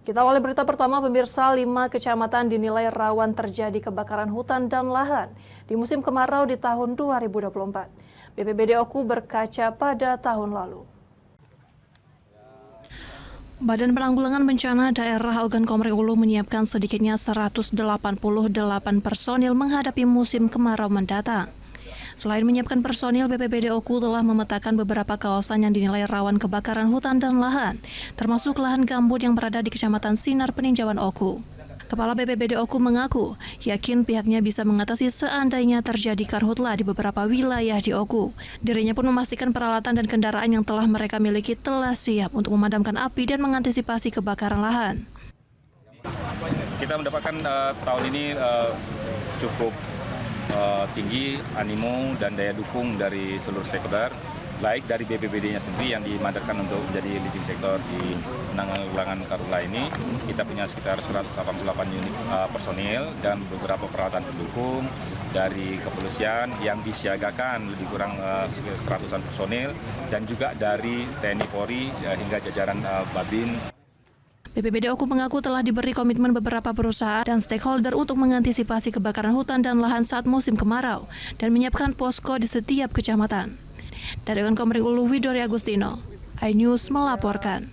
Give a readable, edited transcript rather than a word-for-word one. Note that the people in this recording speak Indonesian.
Kita awali berita pertama, pemirsa. 5 kecamatan dinilai rawan terjadi kebakaran hutan dan lahan di musim kemarau di tahun 2024. BPBD Oku berkaca pada tahun lalu. Badan Penanggulangan Bencana Daerah Ogan Komering Ulu menyiapkan sedikitnya 188 personil menghadapi musim kemarau mendatang. Selain menyiapkan personil, BPBD Oku telah memetakan beberapa kawasan yang dinilai rawan kebakaran hutan dan lahan, termasuk lahan gambut yang berada di Kecamatan Sinar Peninjauan Oku. Kepala BPBD Oku mengaku yakin pihaknya bisa mengatasi seandainya terjadi karhutlah di beberapa wilayah di Oku. Dirinya pun memastikan peralatan dan kendaraan yang telah mereka miliki telah siap untuk memadamkan api dan mengantisipasi kebakaran lahan. Kita mendapatkan tahun ini cukup tinggi animo dan daya dukung dari seluruh stakeholder, baik dari BPBD-nya sendiri yang dimandatkan untuk menjadi leading sektor di penanggulangan karhutla ini. Kita punya sekitar 188 unit personil dan beberapa peralatan pendukung dari kepolisian yang disiagakan lebih kurang 100-an personil, dan juga dari TNI Polri hingga jajaran Babin. BPBD Oku mengaku telah diberi komitmen beberapa perusahaan dan stakeholder untuk mengantisipasi kebakaran hutan dan lahan saat musim kemarau dan menyiapkan posko di setiap kecamatan. Dari Ogan Komering Ulu, Widori Agustino, iNews melaporkan.